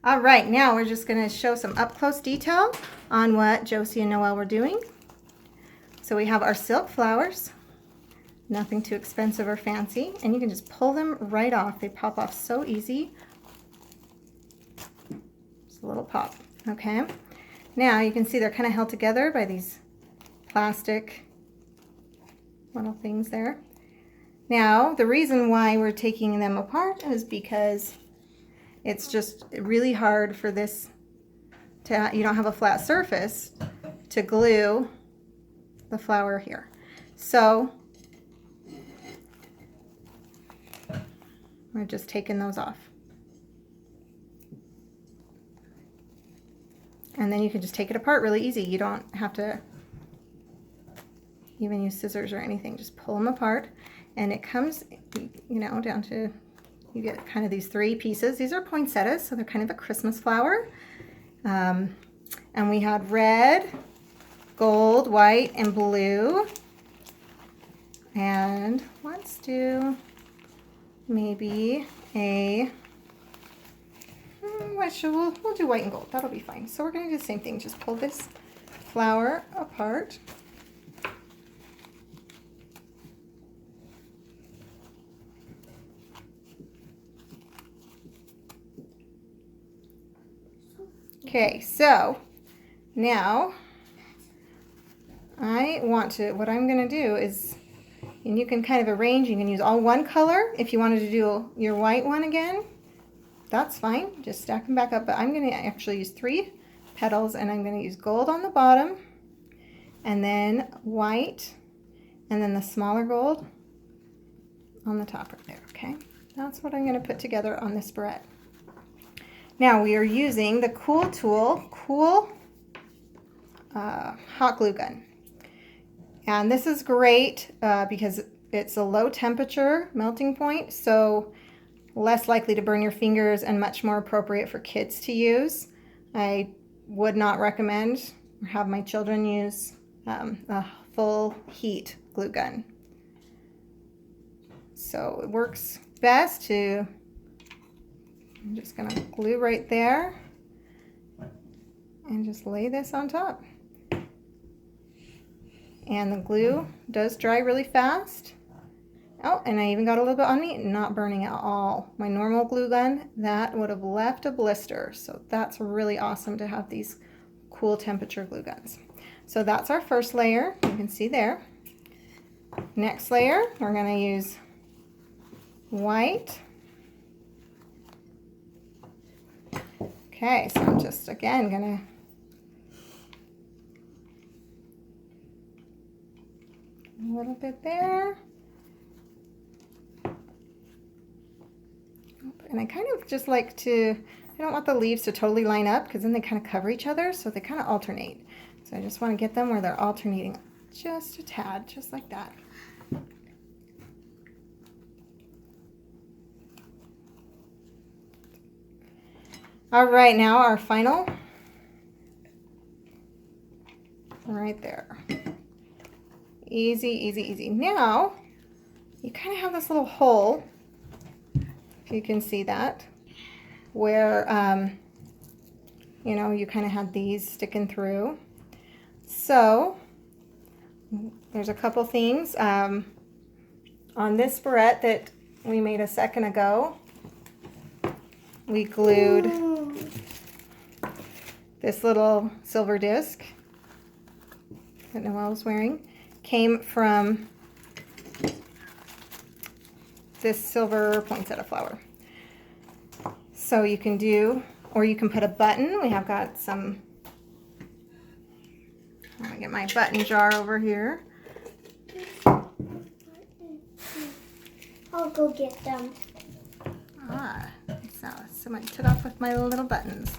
All right, now we're just going to show some up-close detail on what Josie and Noelle were doing. So we have our silk flowers, nothing too expensive or fancy, and you can just pull them right off. They pop off so easy. Just a little pop, okay? Now you can see they're kind of held together by these plastic little things there. Now, the reason why we're taking them apart is because it's just really hard for this to, you don't have a flat surface to glue the flower here. So we're just taking those off. And then you can just take it apart really easy. You don't have to even use scissors or anything. Just pull them apart. And it comes, you know, down to, you get kind of these 3 pieces. These are poinsettias, so they're kind of a Christmas flower. And we had red, gold, white, and blue. And let's do maybe a, we'll do white and gold. That'll be fine. So we're going to do the same thing. Just pull this flower apart. Okay, so now what I'm going to do is, and you can kind of arrange, you can use all one color. If you wanted to do your white one again, that's fine. Just stack them back up. But I'm going to actually use 3 petals, and I'm going to use gold on the bottom, and then white, and then the smaller gold on the top right there, okay? That's what I'm going to put together on this barrette. Now we are using the Cool Tool hot glue gun. And this is great because it's a low temperature melting point, so less likely to burn your fingers and much more appropriate for kids to use. I would not recommend or have my children use a full heat glue gun. So it works best to, I'm just going to glue right there and just lay this on top. And the glue does dry really fast. Oh, and I even got a little bit on me, not burning at all. My normal glue gun, that would have left a blister. So that's really awesome to have these cool temperature glue guns. So that's our first layer, you can see there. Next layer, we're going to use white. Okay, so I'm just, again, going to a little bit there. And I kind of just like to, I don't want the leaves to totally line up because then they kind of cover each other, so they kind of alternate. So I just want to get them where they're alternating just a tad, just like that. All right, now our final, right there. Easy, easy, easy. Now, you kind of have this little hole, if you can see that, where, you know, you kind of had these sticking through. So, there's a couple things on this barrette that we made a second ago. We glued this little silver disc that Noelle was wearing. Came from this silver poinsettia flower. So you can do, or you can put a button. We have got some, I'm gonna get my button jar over here. I'll go get them. Ah, so somebody took off with my little buttons.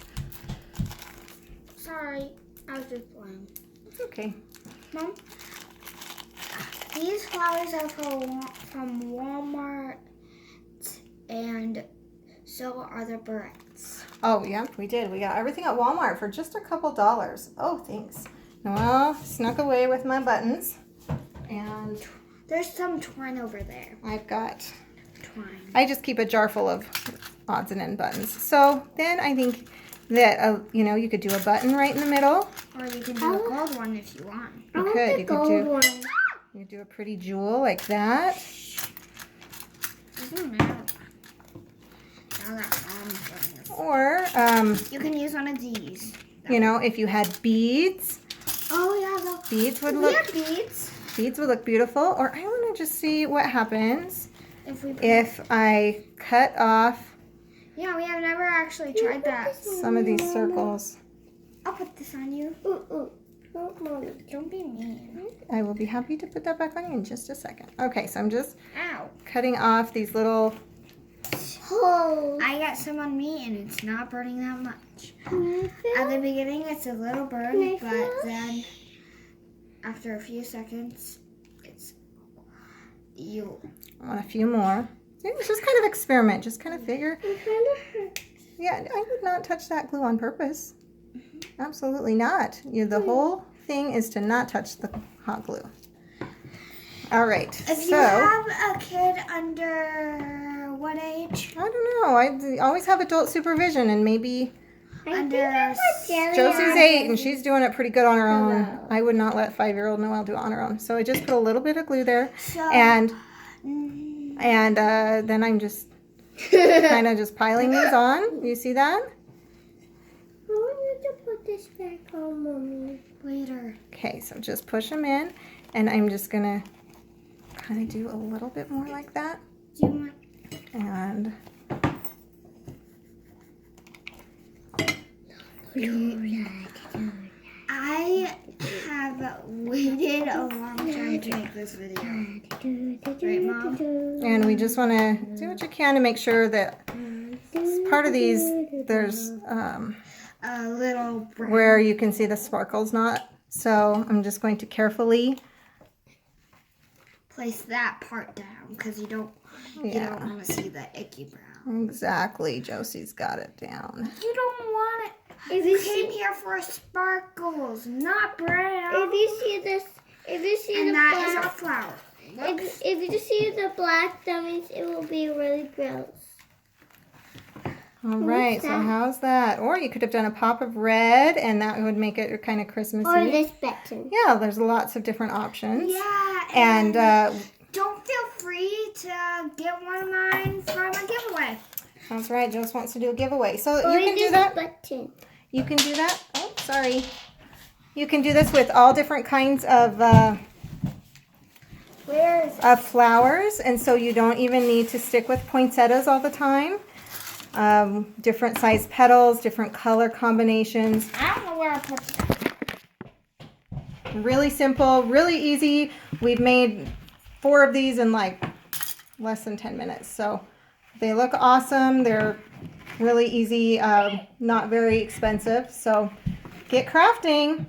Sorry, I was just playing. It's okay. Mom, these flowers are from Walmart, and so are the barrettes. Oh, yeah, we did. We got everything at Walmart for just a couple dollars. Oh, thanks. Noelle snuck away with my buttons. And there's some twine over there. I've got Twine. I just keep a jar full of odds and end buttons. So then I think that, you know, you could do a button right in the middle. Or you can do a gold one if you want. You could. You could do a pretty jewel like that. Doesn't matter. Now that Mom's doing this. Or, You can use one of these. you know, if you had beads, Oh yeah, beads would we look have beads. beads would look beautiful. Or I want to just see what happens If we if I cut off yeah, we have never actually tried that. some of these circles. I'll put this on you. Don't be mean. I will be happy to put that back on you in just a second. Okay, so I'm just Ow. cutting off these little, I got some on me and it's not burning that much. At the beginning it's a little burn, but then after a few seconds it's I want a few more. It's just kind of experiment, just kind of figure. Yeah, I would not touch that glue on purpose. Absolutely not. The whole thing is to not touch the hot glue. All right, If you so have a kid under what age? I don't know. I always have adult supervision, and maybe Under Josie's 8 and she's doing it pretty good on her own. I would not let 5-year-old Noelle do it on her own. So I just put a little bit of glue there, so, and then I'm just kind of just piling these on. You see that? I wanted to put this back on, Mommy. Later. Okay, so just push them in, and I'm just gonna kind of do a little bit more like that, Do you want? and I have waited a long time to make this video. Right, Mom? and we just want to do what you can to make sure that part of these there's A little brown. where you can see the sparkles not. So I'm just going to carefully, Place that part down because you don't yeah, want to see the icky brown. exactly. Josie's got it down. You don't want it. You came here for sparkles, not brown. If you see this, if you see And the that is black, our flower. Look. if you see the black, that means it will be really gross. All right, so that? how's that? Or you could have done a pop of red, and that would make it kind of Christmassy. Or this button. Yeah, there's lots of different options. Yeah, And don't feel free to get one of mine from a giveaway. that's right, Josie wants to do a giveaway. So Or you can do this that. button. You can do that. Oh, sorry. You can do this with all different kinds of Where is flowers, and so you don't even need to stick with poinsettias all the time. Different size petals, different color combinations. I don't know where I put that. Really simple, really easy. We've made 4 of these in like less than 10 minutes. So they look awesome. They're really easy, not very expensive. So get crafting.